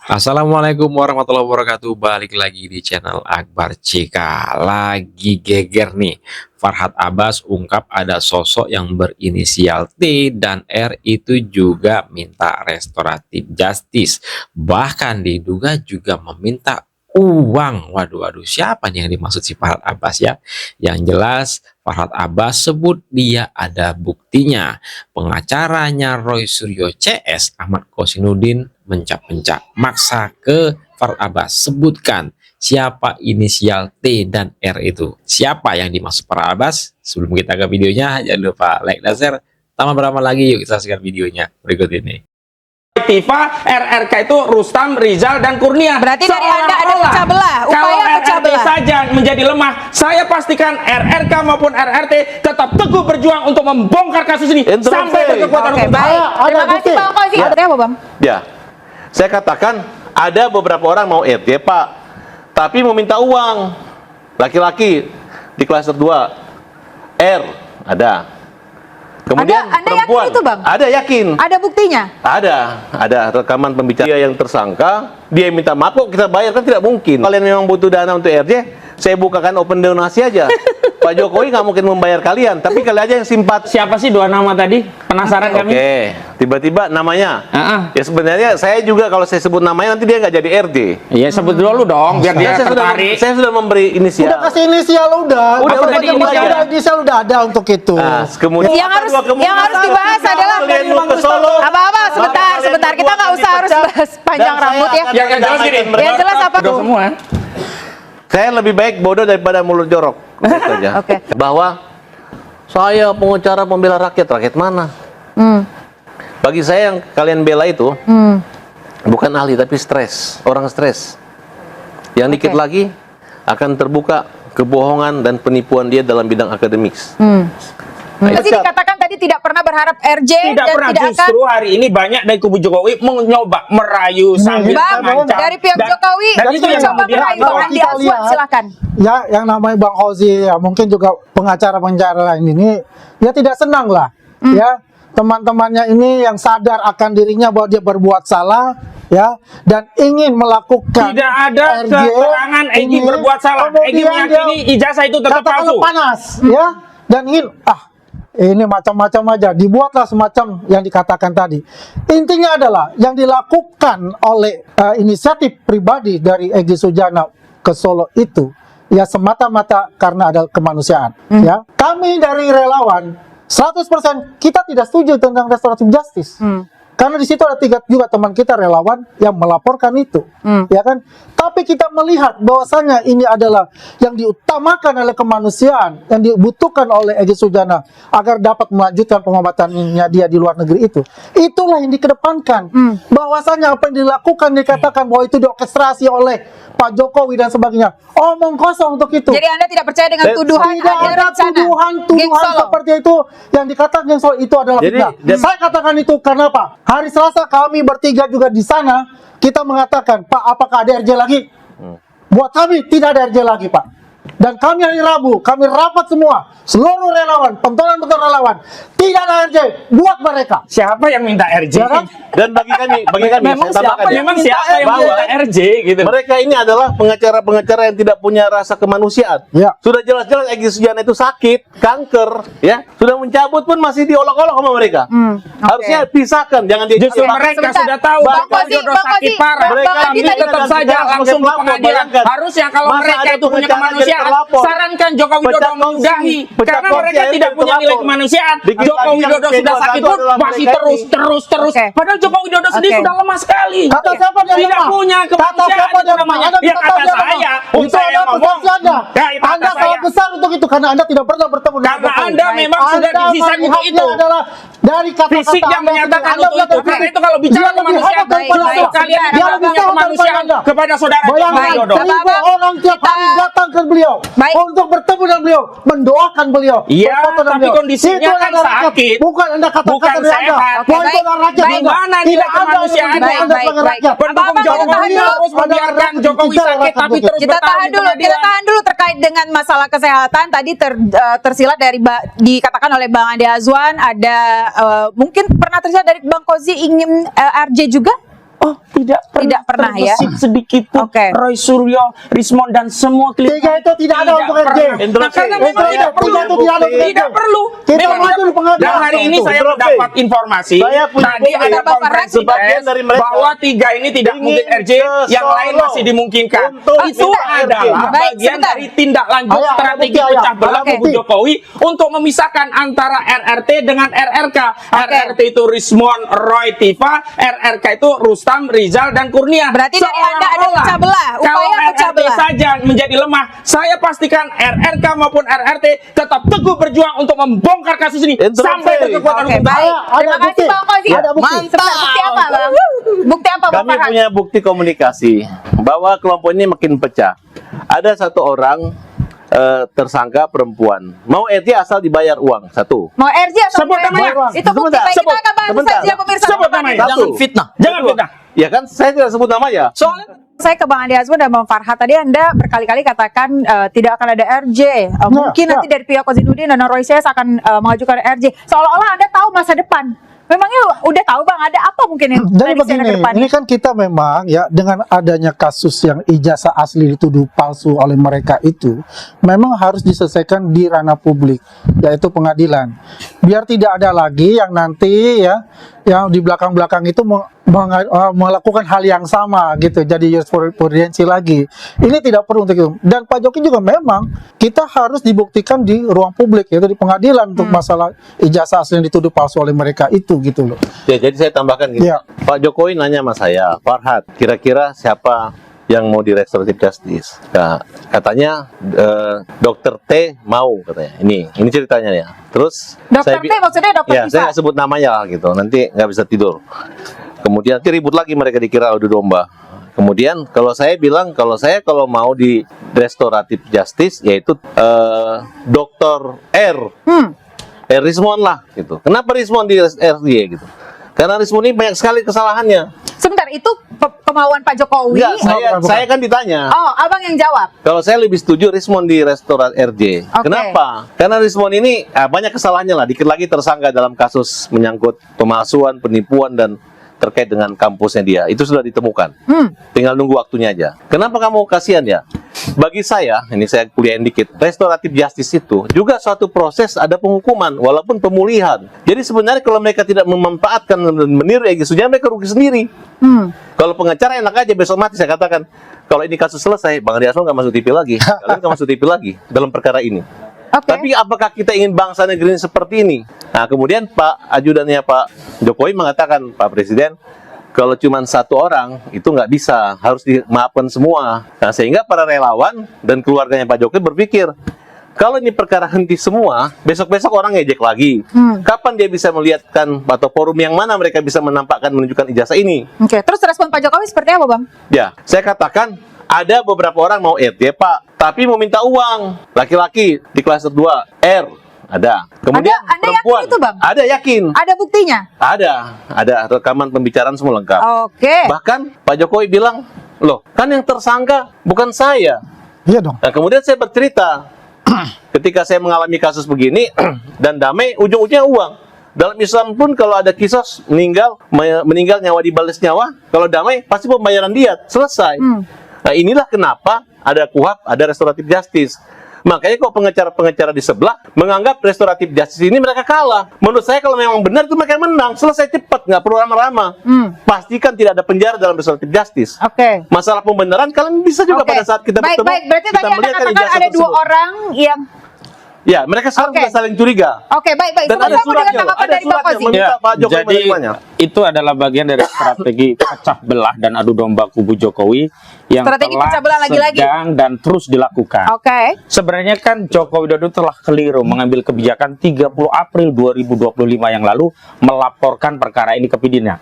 Assalamualaikum warahmatullahi wabarakatuh. Balik lagi di channel Akbar CK. Lagi geger nih. Farhad Abbas ungkap ada sosok yang berinisial T dan R itu juga minta restoratif justice. Bahkan diduga juga meminta uang. Waduh, siapa nih yang dimaksud si Farhad Abbas ya? Yang jelas Farhad Abbas sebut dia ada buktinya. Pengacaranya Roy Suryo CS Ahmad Kosinudin mencap-mencap maksa ke Farhad Abbas, sebutkan siapa inisial T dan R itu. Siapa yang dimaksud Farhad Abbas? Sebelum kita ke videonya, jangan lupa like dan share. Tambah berapa lagi, yuk kita saksikan videonya berikut ini. Tifa, RRK itu Rustam, Rizal, dan Kurnia. Berarti dari Anda ada pecah belah, kalau upaya pecah RRT belah saja menjadi lemah, saya pastikan RRK maupun RRT tetap teguh berjuang untuk membongkar kasus ini sampai berkekuatan Oke, hukum. baik. Terima kasih Bang Kozi. Ya. Artinya apa, Bang? Ya, saya katakan ada beberapa orang mau RT Pak, tapi meminta uang. Laki-laki di klaster 2 R ada. Kemudian Anda perempuan yakin itu, Bang? ada, yakin. Ada buktinya? Ada rekaman pembicaraan dia yang tersangka, dia minta maaf kok kita bayar, kan tidak mungkin. Kalian memang butuh dana untuk RJ, saya bukakan open donasi aja. Pak Jokowi nggak mungkin membayar kalian, tapi kalian aja yang simpat. Siapa sih dua nama tadi? Penasaran kami. Oke, tiba-tiba namanya. Heeh. Ya sebenarnya saya juga kalau saya sebut namanya nanti dia nggak jadi RJ. Iya, sebut dulu dong biar dia tertarik. Saya sudah memberi inisial. Udah kasih inisial udah tadi inisial? inisial udah ada untuk itu. Nah, kemudian Yang harus dibahas adalah ke Solo. apa-apa sebentar kita nggak usah harus bahas panjang rambut ya. Yang jelas gini. Yang jelas apa? Udah semua. Saya lebih baik bodoh daripada mulut jorok. Gitu aja. Oke. Bahwa saya pengacara pembela rakyat mana? Bagi saya yang kalian bela itu bukan ahli tapi stres, orang stres. Yang dikit Oke. lagi akan terbuka kebohongan dan penipuan dia dalam bidang akademik. Berarti dikatakan tadi tidak pernah berharap RJ Tidak dan pernah, tidak akan. justru hari ini banyak dari kubu Jokowi mencoba merayu sambil Bang, mengancam. dari pihak Jokowi dan itu yang mencoba kemudian merayu apa? Bang Andi Kita Azwan, lihat. silakan. Ya, yang namanya Bang Kozi ya, mungkin juga pengacara-pengacara lain ini ya tidak senang lah. Ya, teman-temannya ini yang sadar akan dirinya bahwa dia berbuat salah ya dan ingin melakukan Tidak ada RJ keterangan Egy ini, berbuat salah. Egy kemudian meyakini dia ijazah itu tetap katakanlah palsu. panas ya dan ingin ini macam-macam aja, dibuatlah semacam yang dikatakan tadi. Intinya adalah yang dilakukan oleh inisiatif pribadi dari Egy Sujana ke Solo itu ya semata-mata karena ada kemanusiaan. Ya, kami dari relawan 100% kita tidak setuju tentang restoratif justice. Karena di situ ada juga teman kita relawan yang melaporkan itu, ya kan? Tapi kita melihat bahwasanya ini adalah yang diutamakan oleh kemanusiaan, yang dibutuhkan oleh Egy Sujana agar dapat melanjutkan pengobatannya dia di luar negeri itu. Itulah yang dikedepankan. Bahwasanya apa yang dilakukan dikatakan bahwa itu diorkestrasi oleh Pak Jokowi dan sebagainya. Omong kosong untuk itu. Jadi Anda tidak percaya dengan tuduhan Tidak ada rencana tuduhan Geng Solo? seperti itu yang dikatakan Geng Solo itu adalah Jadi, fitnah. Saya katakan itu karena apa? Hari Selasa kami bertiga juga di sana, kita mengatakan, Pak, apakah ada RJ lagi? Buat kami tidak ada RJ lagi, Pak. Dan kami hari Rabu, kami rapat semua, seluruh relawan, pentolan-pentolan relawan, tidak ada RJ buat mereka. Siapa yang minta RJ? Ya kan? Dan bagi kami Memang saya tambahkan ya. Memang siapa yang Bahwa minta RJ gitu? mereka ini adalah pengacara-pengacara yang tidak punya rasa kemanusiaan. Ya. Sudah jelas-jelas Egy Sujana itu sakit, kanker, ya. Sudah mencabut pun masih diolok-olok sama mereka. Harusnya pisahkan, jangan dia Justru Bahkan mereka Sebentar. sudah tahu Bang bahwa Kozi, Jodoh Bang sakit Kozi, parah. Bang Mereka Kozi tapi tadi- tetap saja langsung ke pengadilan. Harusnya kalau Masa mereka ada itu tuh punya pengacara jadi kemanusiaan, terlapor. sarankan Joko Widodo Pecah kongsi, menyudahi. pecah Karena kongsi mereka aja tidak jadi punya nilai terlapor. kemanusiaan. Dikit Joko lagi Widodo yang sudah P21 sakit pun adalah masih mereka terus. Oke. Padahal Joko Widodo sendiri Oke. sudah lemah sekali. Kata siapa dia Tidak lemah? punya Kata kemanusiaan siapa itu dia lemah? namanya. Anda Ya kata kata dia lemah. saya. Itu Saya adalah ngomong. persepsi Anda. Ya, itu kata Anda saya. salah besar untuk itu karena Anda tidak pernah bertemu dengan Karena Jokowi. Anda memang sudah Anda didesain untuk melihatnya itu. adalah dari kata-kata Fisik yang Anda menyatakan sendiri. untuk itu. Anda Karena itu kalau bicara dia lebih kemanusiaan, hebat daripada baik, Anda. baik. kalian Dia tidak lebih punya hebat daripada kemanusiaan Anda. kepada saudara Joko Bayangkan, Widodo. Baik. ribu orang tiap hari Kita- datang ke beliau Baik. untuk bertemu dengan beliau, mendoakan beliau. Iya, berfoto dengan tapi beliau. kondisinya Itu kan adalah rakyat. sakit. Bukan Anda katakan Bukan dari Anda. sehat. Oke, Bahwa itu baik. adalah rakyat Baik. Anda. Mana Tidak nilai ada yang kemanusiaan? mendukung Baik, Anda baik, sebagai baik. rakyat. Pendukung Apa-apa, Jokowi kita tahan dulu. terus membiarkan Jokowi Kita sakit tapi rakyat terus Kita bertahan tahan di dulu, kita pengadilan. tahan dulu terkait dengan masalah kesehatan tadi tersilat dari dikatakan oleh Bang Andi Azwan ada mungkin pernah tersilat dari Bang Kozi ingin RJ juga? Oh, tidak pernah ya? terbesit sedikit pun. Oke. Roy Suryo, Rismon dan semua klien. Tiga itu tidak ada untuk RJ. Nah, karena memang Instruksi. tidak perlu. Tiga itu tidak ada untuk Tidak RJ. perlu. Kita Memang maju di pengadilan. Dan hari ini Itu. saya Instruksi. mendapat informasi. Saya punya Tadi bukti. ada Bapak konferensi sebagian pers dari mereka bahwa tiga ini tidak ingin mungkin RJ, ke yang lain Solo masih dimungkinkan. untuk Itu sebentar. adalah Baik, bagian sebentar. dari tindak lanjut Ayah, strategi bukti, ayah. pecah belah Oke. kubu Jokowi untuk memisahkan antara RRT dengan RRK. RRT itu Rismon, Roy, Tifa, RRK itu Rustam, Rizal, dan Kurnia. Berarti dari Anda ada Seolah-olah pecah belah, kalau upaya pecah RRT belah. saja menjadi lemah, saya pastikan RRK maupun RRT tetap teguh berjuang untuk membongkar kasus ini Instruksi. sampai ke kekuatan Oke, hukum. baik. Ada Terima kasih bukti. Bang Fauzi. Ada bukti. Sebentar, bukti apa, Bang? Bukti apa, Bang Kami Farhan? punya bukti komunikasi bahwa kelompok ini makin pecah. Ada satu orang tersangka perempuan mau RJ asal dibayar uang satu. Mau RJ atau Sebut mau namanya. RJ? Itu bukti. Sebentar. Baik, kita akan bahas Sebentar. saja pemirsa. Sebut namanya. Satu. Jangan fitnah. Ya kan saya tidak sebut namanya. Soalnya Saya ke Bang Andi Azwan dan Bang Farhat. Tadi Anda berkali-kali katakan tidak akan ada RJ. Mungkin ya. nanti dari pihak Kozinudin dan Roy Ses akan mengajukan RJ. Seolah-olah Anda tahu masa depan. Memangnya udah tahu Bang, ada apa mungkin yang Jadi prediksi Anda ke begini, depan? ini kan kita memang ya dengan adanya kasus yang ijazah asli dituduh palsu oleh mereka itu memang harus diselesaikan di ranah publik, yaitu pengadilan. Biar tidak ada lagi yang nanti ya yang di belakang-belakang itu melakukan hal yang sama gitu, jadi jurisprudensi lagi. Ini tidak perlu untuk itu. Dan Pak Jokowi juga memang kita harus dibuktikan di ruang publik, yaitu di pengadilan untuk masalah ijazah asli yang dituduh palsu oleh mereka itu gitu loh. Ya, jadi saya tambahkan gini. Ya. Pak Jokowi nanya sama saya, Farhat, kira-kira siapa yang mau di restoratif justice? Nah, katanya Dokter T mau katanya. Ini ceritanya ya. Terus Dokter T maksudnya Dokter ya, Tifa? saya nggak sebut namanya lah gitu. Nanti nggak bisa tidur. Kemudian nanti ribut lagi mereka dikira adu domba. Kemudian kalau saya bilang kalau mau di restoratif justice yaitu Dokter R. Rismon lah gitu. Kenapa Rismon di RJ gitu? Karena Rismon ini banyak sekali kesalahannya. Sebentar, itu kemauan Pak Jokowi. Enggak, saya kan ditanya. Oh, Abang yang jawab. Kalau saya lebih setuju Rismon di restoran RJ. Oke. Kenapa? Karena Rismon ini banyak kesalahannya lah. Dikit lagi tersangka dalam kasus menyangkut pemalsuan, penipuan dan terkait dengan kampusnya dia. Itu sudah ditemukan. Tinggal nunggu waktunya aja. Kenapa kamu kasihan ya? Bagi saya, ini saya kuliahin dikit, restoratif justice itu juga suatu proses ada penghukuman, walaupun pemulihan. Jadi sebenarnya kalau mereka tidak memanfaatkan dan meniru Egy Sujana, mereka rugi sendiri. Kalau pengacara enak aja besok mati, saya katakan, kalau ini kasus selesai, Bang Andi Azwan nggak masuk TV lagi, kalian nggak masuk TV lagi dalam perkara ini. Oke. Tapi apakah kita ingin bangsa negeri ini seperti ini? Nah, kemudian Pak ajudannya Pak Jokowi mengatakan, Pak Presiden, kalau cuma satu orang itu nggak bisa, harus dimaafkan semua. Nah, sehingga para relawan dan keluarganya Pak Jokowi berpikir, kalau ini perkara henti semua, besok-besok orang ngejek lagi. Kapan dia bisa melihatkan atau forum yang mana mereka bisa menampakkan menunjukkan ijazah ini? Oke, terus respon Pak Jokowi seperti apa, Bang? Ya, saya katakan ada beberapa orang mau RJ Pak, tapi mau minta uang. Laki-laki di klaster 2 R ada. Kemudian Anda perempuan yakin itu, Bang? ada, yakin. Ada buktinya? Ada rekaman pembicaraan semua lengkap. Oke. Bahkan Pak Jokowi bilang, loh kan yang tersangka bukan saya. Iya dong. Nah, kemudian saya bercerita, ketika saya mengalami kasus begini dan damai, ujung-ujungnya uang. Dalam Islam pun kalau ada kisos meninggal nyawa dibalas nyawa, kalau damai pasti pembayaran diat, selesai. Nah, inilah kenapa ada KUHP, ada restoratif justice. Makanya kok pengacara-pengacara di sebelah menganggap restoratif justice ini mereka kalah. Menurut saya kalau memang benar itu mereka menang, selesai cepat, nggak perlu lama-lama. Pastikan tidak ada penjara dalam restoratif justice. Oke. Masalah pembenaran kalian bisa juga Oke. pada saat kita Baik, bertemu. baik. Berarti kita tadi Anda melihat katakan ijazah ada dua tersebut. orang yang... Ya, mereka sekarang Oke. sudah saling curiga. Oke, baik. Dan Sebelum ada saya mau dengar suratnya, tanggapan ada dari Bang suratnya Fauzi. meminta Pak Jokowi jadi menerimanya. itu adalah bagian dari strategi pecah belah dan adu domba kubu Jokowi yang Strategi telah pecah belah lagi-lagi. sedang dan terus dilakukan. Oke. Sebenarnya kan Joko Widodo telah keliru mengambil kebijakan 30 April 2025 yang lalu melaporkan perkara ini ke Pidana.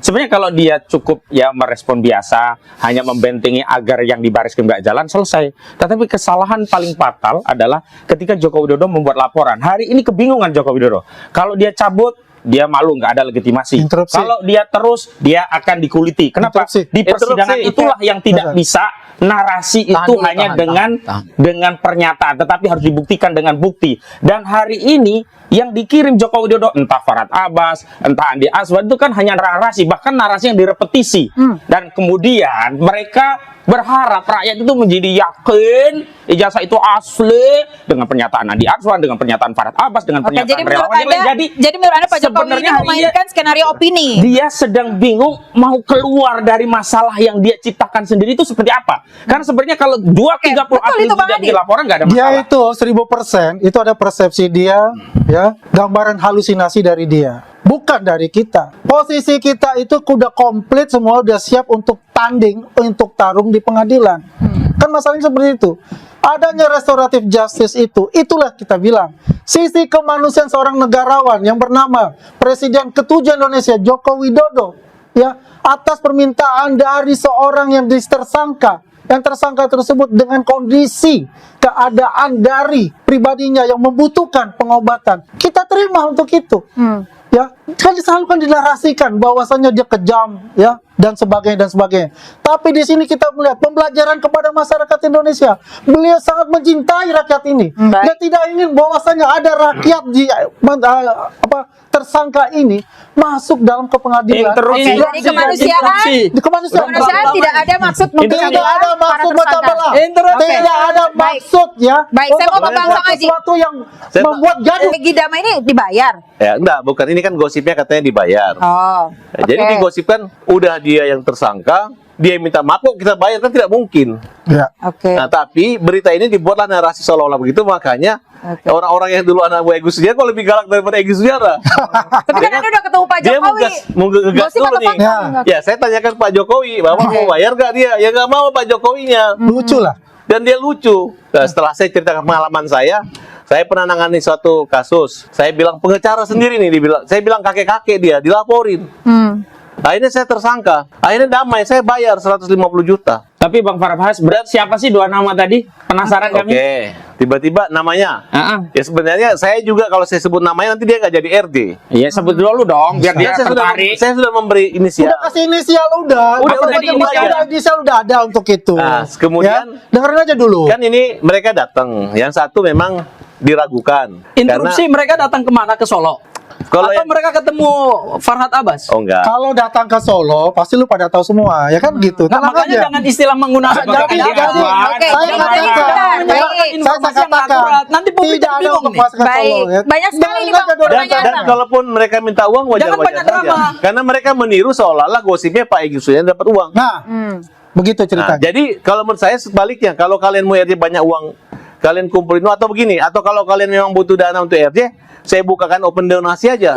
Sebenarnya kalau dia cukup ya merespon biasa, hanya membentengi agar yang dibariskan nggak jalan, selesai. Tetapi kesalahan paling fatal adalah ketika Joko Widodo membuat laporan. Hari ini kebingungan Joko Widodo. Kalau dia cabut, dia malu, nggak ada legitimasi. Interupsi. Kalau dia terus, dia akan dikuliti. Kenapa? Interupsi. Di persidangan Interupsi. itulah yang tidak bisa narasi Tahan itu dulu, hanya tahan. dengan pernyataan, tetapi harus dibuktikan dengan bukti. Dan hari ini yang dikirim Joko Widodo, entah Farhad Abbas, entah Andi Aswad, itu kan hanya narasi, bahkan narasi yang direpetisi. Dan kemudian mereka berharap rakyat itu menjadi yakin ijazah itu asli dengan pernyataan Andi Aswad, dengan pernyataan Farhad Abbas, dengan Oke, pernyataan jadi menurut relawan yang lain. Anda, jadi menurut Anda Pak Jokowi ini sebenarnya hari memainkan skenario opini. dia sedang bingung mau keluar dari masalah yang dia ciptakan sendiri itu seperti apa. Karena sebenarnya kalau 230 betul April itu, Bang tidak Adi. dilaporkan nggak ada Dia masalah. itu 1000% itu ada persepsi dia, ya, gambaran halusinasi dari dia, bukan dari kita. Posisi kita itu udah komplit, semua udah siap untuk tanding, untuk tarung di pengadilan. Kan masalahnya seperti itu. Adanya restoratif justice itulah kita bilang sisi kemanusiaan seorang negarawan yang bernama Presiden ke-7 Indonesia Joko Widodo, ya, atas permintaan dari seorang yang tersangka. Yang tersangka tersebut dengan kondisi keadaan dari pribadinya yang membutuhkan pengobatan, kita terima untuk itu. Ya, kan selalu kan dinarasikan bahwasannya dia kejam, ya, dan sebagainya. Tapi di sini kita melihat pembelajaran kepada masyarakat Indonesia. Beliau sangat mencintai rakyat ini. Baik. Dia tidak ingin bahwasannya ada rakyat di tersangka ini masuk dalam ke pengadilan. Interupsi. Oke, jadi kemanusiaan, Di kemanusiaan. kemanusiaan tidak ada maksud memecah Tidak belah ada para maksud tersangka. macam belah. Oke. Tidak ada Baik. maksud, ya. Baik, saya mau untuk ke Bang membuat Song Aji. sesuatu yang Saya- membuat gaduh. Peggy Dama ini dibayar. Ya, enggak, bukan ini kan gosipnya katanya dibayar. Oh. Ya, jadi oke. digosipkan udah dia yang tersangka, dia yang minta maaf kok kita bayar, kan tidak mungkin. Ya. Oke. Nah, tapi berita ini dibuatlah narasi seolah-olah begitu, makanya Oke. orang-orang yang dulu anak gue Egy Sujana kok lebih galak daripada Egy Sujana. Tapi kan Anda udah ketemu Pak Dia Jokowi. mau ngegas Gosip dulu atau nih. fakta? Ya. Ya, saya tanyakan Pak Jokowi, Bapak mau bayar gak dia? Ya nggak mau Pak Jokowinya. Lucu lah. Dan dia lucu. Nah, setelah saya ceritakan pengalaman saya pernah nangani suatu kasus. Saya bilang pengacara sendiri nih, saya bilang kakek-kakek dia dilaporin. Akhirnya saya tersangka. Akhirnya damai, saya bayar 150 juta. Tapi Bang Farhad, berarti siapa sih dua nama tadi? Penasaran kami. Oke, tiba-tiba namanya. Ya sebenarnya saya juga kalau saya sebut namanya nanti dia nggak jadi RD. Iya, sebut dulu dong biar dia tertarik. Saya sudah memberi inisial. Udah kasih inisial udah. Udah Apa tadi macam inisial. ada inisial udah ada untuk itu. Nah, kemudian- ya, dengerin aja dulu. Kan ini mereka datang. Yang satu memang diragukan. Interupsi mereka datang kemana? Ke Solo? Kalau Atau yang- mereka ketemu Farhad Abbas? Oh enggak. Kalau datang ke Solo, pasti lu pada tahu semua, ya kan gitu. Nah, Tenang makanya aja. jangan istilah menggunakan Jadi, kata jadi, Aswad. Oke, saya jadi katakan, sebentar, baik. saya Informasi yang katakan, akurat. Nanti publik tidak ada bingung untuk nih. masuk ke Solo. Baik. Ya. Banyak sekali Dengerin nih, Bang, aja dulu. pertanyaan. Dan kalaupun mereka minta uang Jangan wajar-wajar banyak saja. drama. Karena mereka meniru seolah-olah gosipnya Pak Egy Sujana dapat uang. Nah, begitu Nah, ceritanya. jadi kalau menurut saya sebaliknya, kalau kalian mau RJ banyak uang, kalian kumpulin atau begini, atau kalau kalian memang butuh dana untuk RJ, saya bukakan open donasi aja.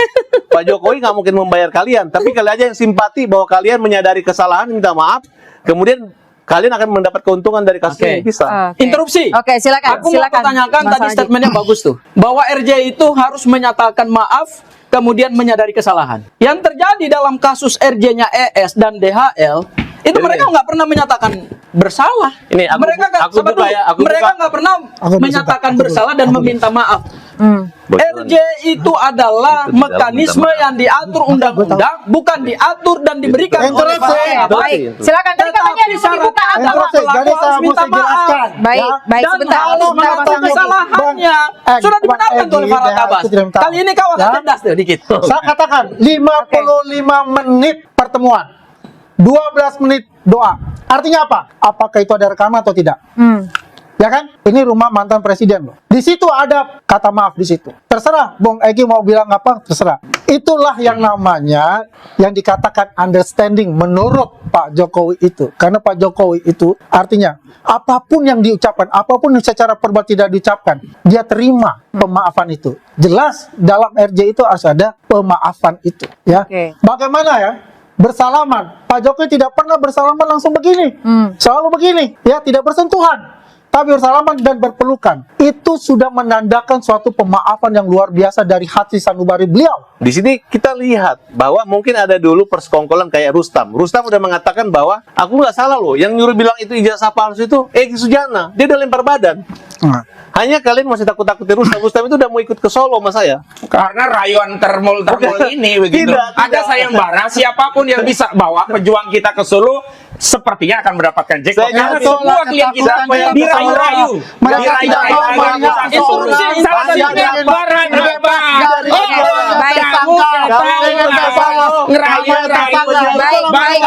Pak Jokowi nggak mungkin membayar kalian, tapi kalian aja yang simpati bahwa kalian menyadari kesalahan, minta maaf, kemudian kalian akan mendapat keuntungan dari kasus Oke. ini bisa. Oke. Interupsi. Oke, silakan. Aku mau silakan. pertanyakan Mas tadi Haji. statementnya bagus tuh. Bahwa RJ itu harus menyatakan maaf, kemudian menyadari kesalahan. Yang terjadi dalam kasus RJ-nya ES dan DHL, itu Jadi mereka gini. nggak pernah menyatakan bersalah. Ini aku- mereka nggak- aku sabar buka dulu. ya, aku mereka buka. nggak pernah Aku menyatakan buka. bersalah dan meminta maaf. Bocoran. RJ itu adalah Itu di dalam mekanisme minta maaf. yang diatur undang-undang, bukan diatur dan diberikan oleh Interupsi. partai. Betul. Baik, silakan. Tadi katanya ada Tetapi syarat dibuka agama. Interupsi. Jadi pelaku saya harus mau minta saya jelaskan. maaf. Baik, ya. baik, Dan sebentar. harus Kalau Sebentar, Mas mengakui Haji. kesalahannya. Bang, Sudah Bang dibenarkan Egy oleh Farhad dan Abbas. aku tidak minta. Kali ini kau akan Ya. cerdas tuh dikit. Saya katakan 55 menit pertemuan, 12 menit doa. Artinya apa? Apakah itu ada rekaman atau tidak? Ya kan? Ini rumah mantan presiden loh. Di situ ada kata maaf di situ. Terserah, Bung Egy mau bilang apa, terserah. Itulah yang namanya yang dikatakan understanding menurut Pak Jokowi itu. Karena Pak Jokowi itu artinya apapun yang diucapkan, apapun yang secara verbal tidak diucapkan, dia terima pemaafan itu. Jelas dalam RJ itu harus ada pemaafan itu. Ya. Oke. Bagaimana ya? Bersalaman. Pak Jokowi tidak pernah bersalaman langsung begini. Selalu begini, ya, tidak bersentuhan. Tapi bersalaman dan berpelukan. Itu sudah menandakan suatu pemaafan yang luar biasa dari hati sanubari beliau. Di sini kita lihat bahwa mungkin ada dulu persekongkolan kayak Rustam. Rustam udah mengatakan bahwa aku nggak salah loh. Yang nyuruh bilang itu ijazah palsu itu Egy Sujana. Dia udah lempar badan. Hanya kalian masih takut-takutin Rustam. Rustam itu udah mau ikut ke Solo sama saya. Karena rayuan termul ini begitu. Tidak, Ada tidak. sayembara, siapapun yang bisa bawa pejuang kita ke Solo, sepertinya akan mendapatkan jackpot. Saya Karena ngerti. semua klien kita Siapa yang dirayu-rayu. Mereka Dirayu-rayu. tidak mau melihat Instruksi. Salah satunya Farhad Abbas. Baik. Kamu Baik.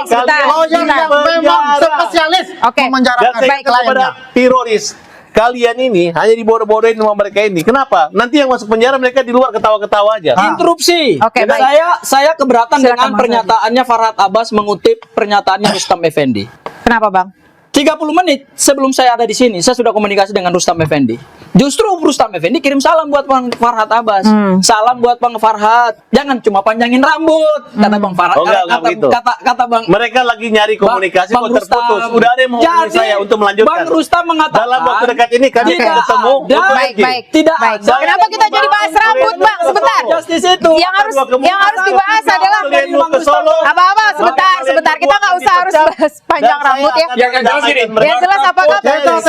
Sebentar. lawyer yang memang spesialis Oke. Dan memenjarakan saya kata kepada kliennya. teroris, kalian ini hanya dibodoh-bodohin sama mereka ini. Kenapa? Nanti yang masuk penjara mereka di luar ketawa-ketawa aja. Interupsi. Oke, baik. Saya keberatan Silakan, dengan Mas pernyataannya Farhad Abbas mengutip pernyataannya Rustam Effendi. Kenapa, Bang? 30 menit sebelum saya ada di sini, saya sudah komunikasi dengan Rustam Effendi. Justru Rustam Effendi kirim salam buat Bang Farhad Abbas. Salam buat Bang Farhad. Jangan cuma panjangin rambut, kata Bang Farhad. Oh, enggak begitu. Kata Bang Mereka lagi nyari komunikasi Bang kok terputus. Rustam. Udah ada yang menghubungi Jadi, saya untuk melanjutkan. Bang Rustam mengatakan dalam waktu dekat ini kami akan tidak bertemu ada. untuk Baik. Tidak Baik. ada. Kenapa kita jadi bahas rambut, Bang? Sebentar. Justice itu. Yang harus dibahas adalah Kalian mau ke Solo. apa-apa sebentar. Kita nggak usah harus bahas panjang rambut ya. Yang jelas gini. Yang jelas apakah Tepuk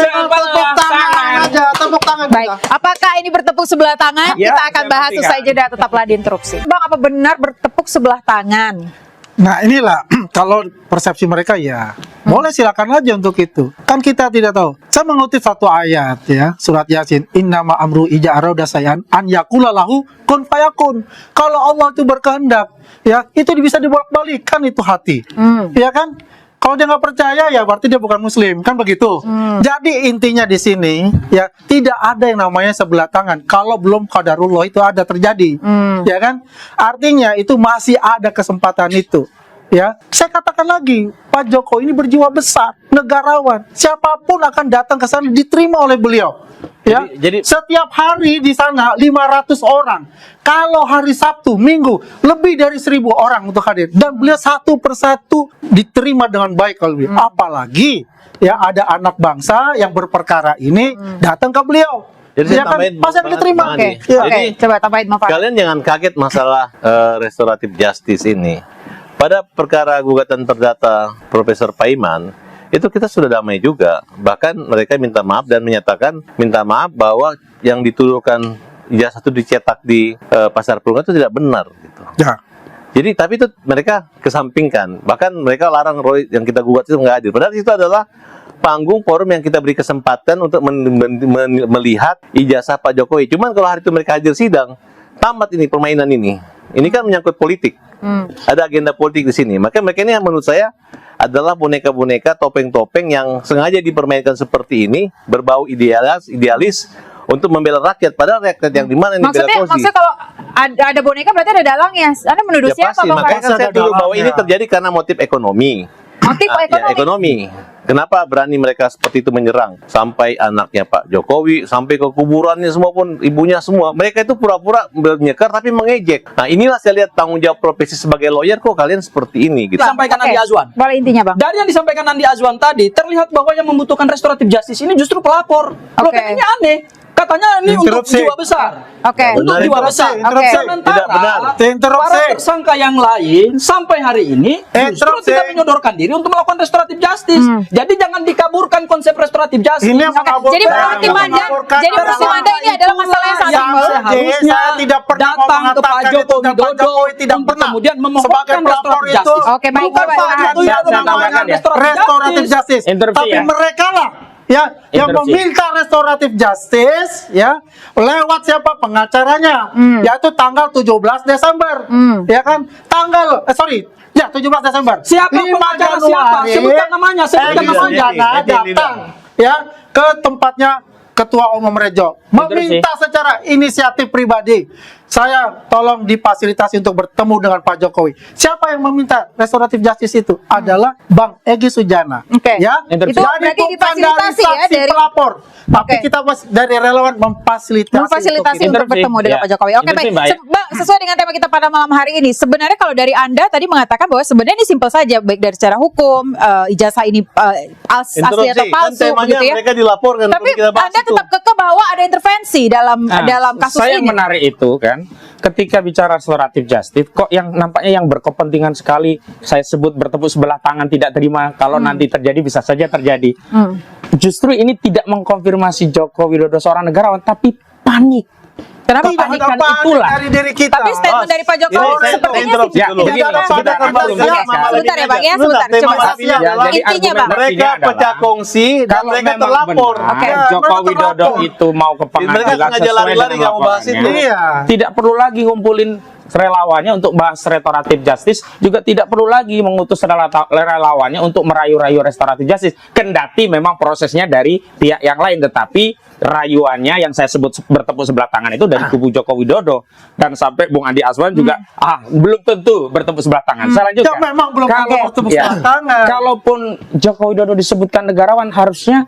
tangan aja, tepuk tangan. baik? Apakah ini bertepuk sebelah tangan? Ya, Kita akan saya bahas pastikan. usai jeda, tetaplah di interupsi. Bang, apa benar bertepuk sebelah tangan? Nah inilah kalau persepsi mereka ya boleh silakan aja untuk itu. Kan kita tidak tahu. Saya mengutip satu ayat ya, surat Yasin. Innama amru ija arada sayan an yakula lahu kun fayakun. Kalau Allah itu berkehendak, ya itu bisa dibolak-balikkan itu hati. Ya kan? Kalau dia nggak percaya ya berarti dia bukan muslim, kan begitu. Jadi intinya di sini ya tidak ada yang namanya sebelah tangan. Kalau belum qadarullah itu ada terjadi, ya kan? Artinya itu masih ada kesempatan itu. Ya, saya katakan lagi, Pak Jokowi ini berjiwa besar, negarawan. Siapapun akan datang ke sana diterima oleh beliau. Ya, Jadi- setiap hari di sana 500 orang. Kalau hari Sabtu, Minggu lebih dari 1000 orang untuk hadir dan beliau satu persatu diterima dengan baik kalau beliau. Apalagi ya ada anak bangsa yang berperkara ini datang ke beliau. Jadi saya Ya kan, tambahin, pasti akan Bang diterima. Andi. Oke, Ya. oke. Coba tambahin, Mas Farhad. Kalian jangan kaget masalah restoratif justice ini. Pada perkara gugatan perdata Profesor Paiman, itu kita sudah damai juga. Bahkan mereka minta maaf dan minta maaf bahwa yang dituduhkan ijazah itu dicetak di Pasar Purungan itu tidak benar gitu. Ya. Jadi tapi itu mereka kesampingkan. Bahkan mereka larang Roy yang kita gugat itu nggak hadir. Padahal itu adalah panggung forum yang kita beri kesempatan untuk melihat ijazah Pak Jokowi. Cuman kalau hari itu mereka hadir sidang, tamat ini permainan ini. Ini kan menyangkut politik. Ada agenda politik di sini. Maka mereka ini menurut saya adalah boneka-boneka topeng-topeng yang sengaja dipermainkan seperti ini, berbau idealis untuk membela rakyat. Padahal rakyat yang di mana ini bela Kozi. Maksudnya kalau ada boneka berarti ada dalangnya. Anda menuduh Ya siapa, pasti, Bang makanya Farhad? kan saya Ada tuduh bahwa dalamnya. ini terjadi karena motif ekonomi. Motif Ya, ekonomi. Kenapa berani mereka seperti itu menyerang? Sampai anaknya Pak Jokowi, sampai ke kuburannya semua pun, ibunya semua. Mereka itu pura-pura menyekar tapi mengejek. Nah inilah saya lihat tanggung jawab profesi sebagai lawyer, kok kalian seperti ini gitu. Disampaikan Oke. Andi Azwan. Boleh intinya, Bang. Dari yang disampaikan Andi Azwan tadi, terlihat bahwa yang membutuhkan restoratif justice ini justru pelapor. Loh, Oke. kan ini aneh. Katanya ini untuk Interupsi. jiwa besar. Oke. Untuk Benar, jiwa interupsi, besar. interupsi. Sementara Tidak benar. Interupsi. para tersangka yang lain sampai hari ini justru Interupsi. tidak menyodorkan diri untuk melakukan restoratif justice. Jadi jangan dikaburkan konsep restoratif justice. Ini yang mengaburkan- Jadi menurut Tim Anda, mengaburkan jadi menurut Tim Anda ini adalah masalah yang sangat yang simpel. seharusnya Saya tidak pernah datang ke Pak mengatakan Joko itu, dan Pak Widodo Jokowi tidak untuk pernah. kemudian Sebagai memohonkan pelapor restoratif itu, justice. Oke, baik, Bukan coba, Pak Farhad. Jokowi Saya yang tambahkan memohonkan ya. restoratif justice. Interupsi Tapi ya. mereka lah ya yang Interupsi. meminta restoratif justice ya lewat siapa pengacaranya yaitu tanggal 17 Desember ya kan ya 17 Desember Siapa 5 pengacara siapa? Januari, Sebutkan namanya, sebutkan Egy namanya. Sujana Egy datang ya ke tempatnya Ketua Umum Rejo meminta secara inisiatif pribadi saya tolong difasilitasi untuk bertemu dengan Pak Jokowi. Siapa yang meminta restoratif justice itu adalah Bang Egy Sujana. Oke. Ya, Itu berarti bukan difasilitasi dari ya saksi dari- pelapor, tapi Oke. kita dari relawan memfasilitasi Untuk bertemu dengan Ya. Pak Jokowi. Oke, Interupsi, baik. baik. Bang, sesuai dengan tema kita pada malam hari ini, sebenarnya kalau dari Anda tadi mengatakan bahwa sebenarnya ini simpel saja, baik dari secara hukum, ijazah ini asli atau Interupsi, kan palsu, temanya begitu ya. mereka dilaporkan. Tapi untuk kita bahas Anda itu. tetap kekeh bahwa ada intervensi dalam Nah, kasus saya ini. menarik itu kan, ketika bicara restoratif justice, kok yang nampaknya yang berkepentingan sekali, saya sebut bertepuk sebelah tangan tidak terima, kalau nanti terjadi bisa saja terjadi. Justru ini tidak mengkonfirmasi Joko Widodo seorang negarawan, tapi panik. Kenapa Tidak ada Kepanikan panik itulah. dari diri kita. Tapi statement dari Pak Jokowi Ini saya sepertinya interupsi sih. dulu. Tidak ada Begini, panik kita dari belum siapa. jelaskan. Sebentar ya, Bang, ya, Sebentar, sebentar. terima Coba kasih. Ya, jadi intinya, Bang. Mereka adalah, pecah kongsi dan kalau mereka memang terlapor. benar Oke. Joko Mereka Widodo terlapor. itu mau ke pengadilan Mereka sengaja sesuai lari-lari dengan nggak mau bahas laporannya, itu. Iya. tidak perlu lagi ngumpulin relawannya untuk bahas restoratif justice, juga tidak perlu lagi mengutus relawannya untuk merayu-rayu restoratif justice. Kendati memang prosesnya dari pihak yang lain, tetapi rayuannya yang saya sebut bertepuk sebelah tangan itu dari kubu Joko Widodo, dan sampai Bung Andi Azwan juga belum tentu bertepuk sebelah tangan. Saya lanjutkan. Ya, memang belum tentu bertepuk ya, sebelah tangan. Kalaupun Joko Widodo disebutkan negarawan, harusnya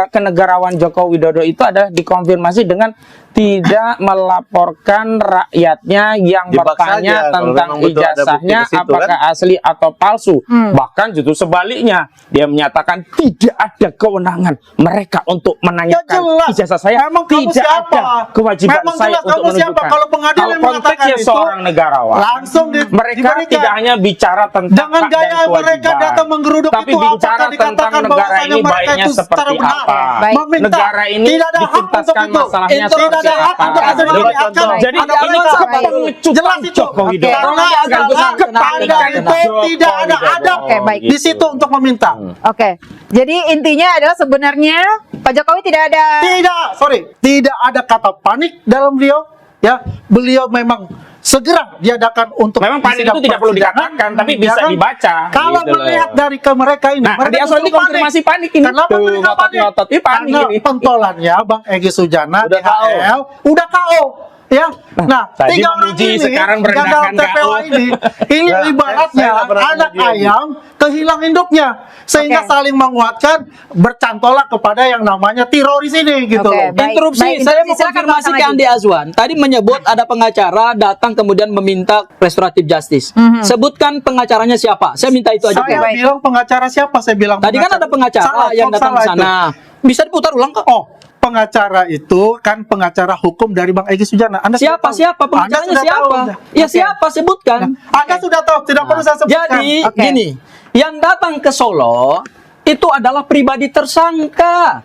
kenegarawan Joko Widodo itu adalah dikonfirmasi dengan tidak melaporkan rakyatnya yang Jebak bertanya saja, kalau tentang memang betul ada bukti ijazahnya ke situ, apakah kan? asli atau palsu. Bahkan justru sebaliknya, dia menyatakan tidak ada kewenangan mereka untuk Ya menanyakan jelas. ijazah saya. Memang kamu Tidak siapa? ada kewajiban Memang saya jelas untuk kamu siapa? menunjukkan. Kalau pengadilan Kalau mengatakan konteksnya itu, seorang negarawan, langsung mereka diberikan. tidak hanya bicara tentang Dengan hak dan gaya mereka kewajiban, datang menggeruduk tapi itu, bicara apakah tentang dikatakan negara bahwasanya ini mereka baiknya itu secara seperti benar? apa, Baik. Meminta. negara ini Tidak ada hak untuk dituntaskan itu. masalahnya Tidak seperti ada hak apa. untuk itu. Jadi, Diakan. jadi Anda ini minta. kepengecutan Jelas itu. Joko Widodo. Karena Sekaligus adalah kepanikan Anda itu Joko tidak ada Widodo. adab Oke, baik. di situ untuk meminta. Oke. Jadi intinya adalah sebenarnya Pak Jokowi tidak ada Tidak ada kata panik dalam beliau. Ya, beliau memang segera diadakan untuk Memang panik sidang itu tidak perlu persidangan, dikatakan, tapi bisa ya kan? dibaca. Kalau Gitu loh. melihat dari ke mereka ini, Nah, mereka Andi Azwan ini justru konfirmasi panik ini. Kenapa Tuh, mereka panik? ngotot-ngotot. Ini panik Karena ini. pentolannya Bang Egy Sujana Udah DHL udah KO. Ya, nah tadi tiga orang memuji, ini sekarang yang dalam merendahkan TPO KO. ini Nah, ibaratnya saya nggak pernah anak memuji ini. ayam kehilang induknya, sehingga Oke. saling menguatkan, bercantolak kepada yang namanya teroris ini gitu Oke, loh. baik. Interupsi, saya mau silakan, konfirmasi Bang ke Andi. Andi Azwan. Tadi menyebut ada pengacara datang kemudian meminta restoratif justice. Sebutkan pengacaranya siapa? Saya minta itu aja. Oke, Saya baik. bilang pengacara siapa? Saya bilang Tadi kan ada pengacara Salah, yang datang ke salah itu. sana. Bisa diputar ulang kok. Oh, pengacara itu kan pengacara hukum dari Bang Egy Sujana. Anda sudah Siapa tahu. siapa Anda pengacaranya sudah siapa? tahu. Ya Oke. siapa sebutkan. Anda sudah tahu, tidak perlu saya sebutkan. Jadi Oke. gini, yang datang ke Solo itu adalah pribadi tersangka.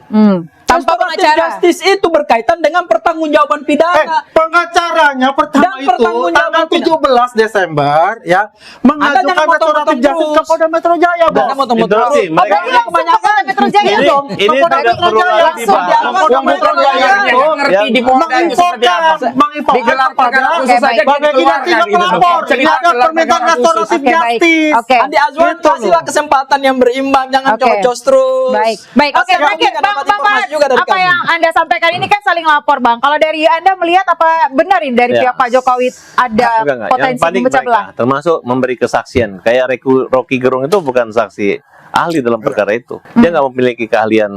Tanpa Restoratif pengacara. justice itu berkaitan dengan pertanggungjawaban pidana. pengacaranya pertama Dan itu pertanggungjawaban tanggal pidana. 17 Desember ya jangan mengajukan potong-potong restoratif justice terus. ke Polda Metro Jaya, Bos. Anda mau temu Interupsi, terus. mereka Apalagi yang kebanyakan Metro Jaya Ini- dong. ini Ke Polda tidak Metro perlu Jaya lagi langsung dibahas. di Polda Metro Jaya itu ngerti di Polda itu seperti apa. menginfokan Digelar kepada perkara khusus Oke, saja baik. Bang Egy dikeluarkan tidak gitu. melapor. Ini Cerita ada gelar permintaan perkara khusus. restoratif Oke, baik. justice. Oke. Andi Azwan Gitu kasihlah loh. kesempatan yang berimbang, jangan Oke. cocos terus. Baik, baik. Oke, Kasih terakhir kami Bang dapat Bang informasi Farhat, juga dari apa kami. yang Anda sampaikan ini kan saling lapor, Bang. Kalau dari Anda melihat apa benar ini dari Ya. pihak Pak Jokowi ada Enggak. potensi Yang paling memecah mereka, belah? termasuk memberi kesaksian. Kayak Rocky Gerung itu bukan saksi ahli dalam perkara itu. Dia nggak memiliki keahlian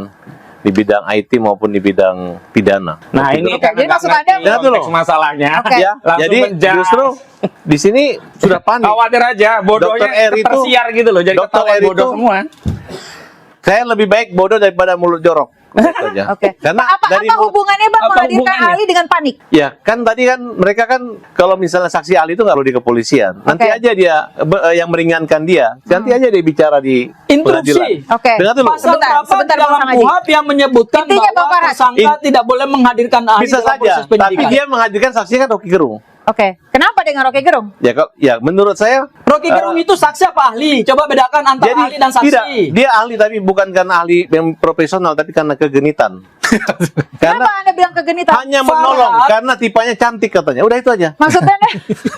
di bidang IT maupun di bidang pidana. Nah, ini Oke, jadi maksud Anda- konteks Lihat dulu. masalahnya. Oke. Ya, Langsung jadi menjas. justru di sini sudah panik. Khawatir aja bodohnya Dr. R itu- tersiar gitu loh, jadi Dr. ketahuan R bodoh itu- semua. Saya lebih baik bodoh daripada mulut jorok. Gitu aja. Oke. Karena Apa dari apa hubungannya Bang apa menghadirkan hubungannya? ahli dengan panik? Ya kan tadi kan mereka kan kalau misalnya saksi ahli itu nggak perlu di kepolisian. Nanti Oke. aja dia yang meringankan dia. Nanti aja dia bicara di Interupsi. pengadilan. Oke. Dengar dulu. Pasal Sebentar, berapa sebentar, di Bang dalam Samadi. KUHP yang menyebutkan Intinya, Bang bahwa Farhat. tersangka tidak boleh menghadirkan ahli Bisa dalam saja, proses tapi penyidikan. dia menghadirkan saksinya kan Rocky Gerung. Oke. Kenapa dengan Rocky Gerung? Ya, ya menurut saya Rocky Gerung itu saksi apa ahli? Coba bedakan antara jadi ahli dan saksi. tidak, dia ahli tapi bukan karena ahli yang profesional tapi karena kegenitan. Karena Kenapa Anda bilang kegenitan? hanya menolong Farhat. karena tipenya cantik katanya. Udah itu aja. Maksudnya Anda?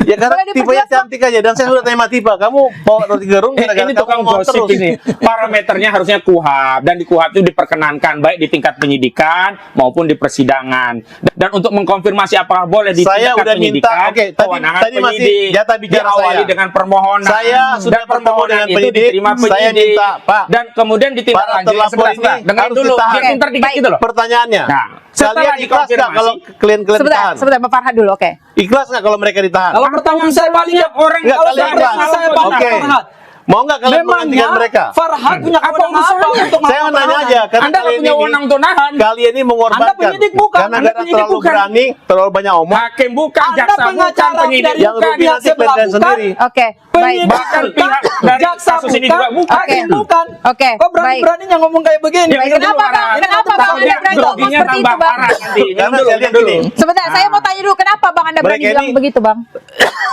Ya karena Boleh tipenya diperjelas, Bang? cantik aja dan saya sudah tanya Tipa, kamu bawa Rocky Gerung gara-gara Ini kamu tukang mau gosip terus. ini. Parameternya harusnya KUHP dan di KUHP itu diperkenankan baik di tingkat penyidikan maupun di persidangan. Dan untuk mengkonfirmasi apakah boleh di Saya tingkat udah minta, penyidikan, oke, kewenangan tadi masih penyidik jatah bicara diawali saya. dengan permohonan. Saya sudah dan bertemu permohonan dengan itu penyidik, diterima saya penyidik. minta, Pak, dan kemudian ditindaklanjuti. para terlapor Sebentar, ini dengerin harus dulu. ditahan. Biar pinter dikit Baik. gitu loh. Pertanyaannya, Nah, setelah kalian ikhlas nggak dikonfirmasi, kalau klien-klien Sebentar, ditahan? sebentar Bang Farhat dulu, oke. Ikhlas nggak kalau mereka ditahan? Kalau pertanyaan saya balik orang Nggak, kalau kalian saya ikhlas. saya bantah Oke. Farhat. Mau nggak kalian menggantikan mereka? Farhat punya Apa kewenangan apa urusannya? untuk Saya melakukan nanya penahanan? aja, karena Anda nggak kalian punya ini, wewenang untuk nahan. kalian ini mengorbankan. Anda penyidik bukan, Karena Anda gara penyidik terlalu bukan. berani, terlalu banyak omong. Hakim bukan, Anda jaksa bukan, pengacara penyidik dari Yang bukan. rugi nanti sebelah klien bukan. sendiri. Oke. Baik. Bahkan pihak dari jaksa kasus ini juga bukan. hakim bukan. Oke, Kok berani-beraninya ngomong kayak begini? Ya, minum Kenapa, dulu, Bang? Ara. Kenapa, Bang? Takutnya Anda berani ngomong groginya seperti tambah itu, Bang? parah nanti. Minum Karena dulu, saya lihat minum dulu. gini. Sebentar, saya mau tanya dulu kenapa Bang Anda berani Mereka bilang ini- begitu, Bang?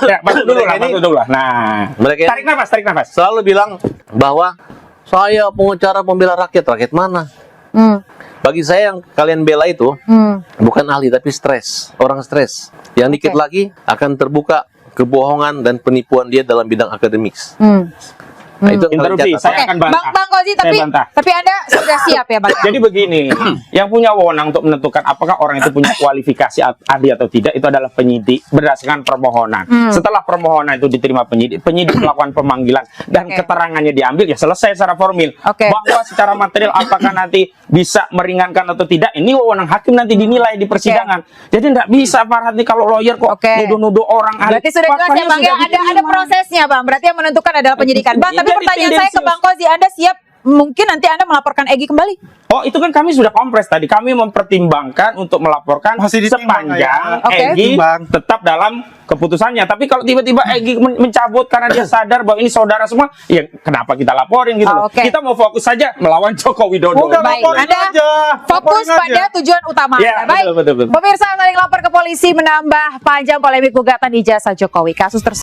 Ya, bantu dulu lah, Mereka ini- bantu dulu lah. Nah, Mereka ini- tarik nafas. Selalu bilang bahwa saya pengacara pembela rakyat. Rakyat mana? Hmm. Bagi saya yang kalian bela itu Hmm. bukan ahli tapi stres. Orang stres. Yang dikit Oke. lagi akan terbuka kebohongan dan penipuan dia dalam bidang akademik. Hmm. Nah, itu kalian Interupsi, catat. saya Oke, akan bantah. Bang Kozi, Saya bantah. tapi Anda sudah siap ya, Bang? Jadi begini, yang punya wewenang untuk menentukan apakah orang itu punya kualifikasi ahli atau tidak itu adalah penyidik berdasarkan permohonan. Setelah permohonan itu diterima penyidik melakukan pemanggilan dan Oke. keterangannya diambil, ya selesai secara formil. Oke. Bahwa secara material apakah nanti bisa meringankan atau tidak, ini wewenang hakim nanti dinilai di persidangan. Jadi tidak bisa Farhad nih kalau lawyer kok Oke. nuduh-nuduh orang ahli. Berarti sudah jelas ya, Faktanya Bang, ya? sudah Ada diterima. prosesnya, Bang. Berarti yang menentukan adalah penyidikan. Bang, tapi Jadi pertanyaan saya ke tendensius. Bang Kozi, Anda siap mungkin nanti Anda melaporkan Egy kembali? Oh, itu kan kami sudah kompres tadi. Kami mempertimbangkan untuk melaporkan Masih ditimbang, sepanjang ya? Oke. Egy Ditimbang. tetap dalam keputusannya. Tapi kalau tiba-tiba Egy mencabut karena dia sadar bahwa ini saudara semua, ya kenapa kita laporin gitu Oh, loh. oke. Kita mau fokus saja melawan Joko Widodo. Udah, Baik, laporin Anda aja. fokus Laporin pada aja. tujuan utama Ya, Anda. Baik, betul. pemirsa saling lapor ke polisi menambah panjang polemik gugatan ijazah Jokowi. Kasus tersebut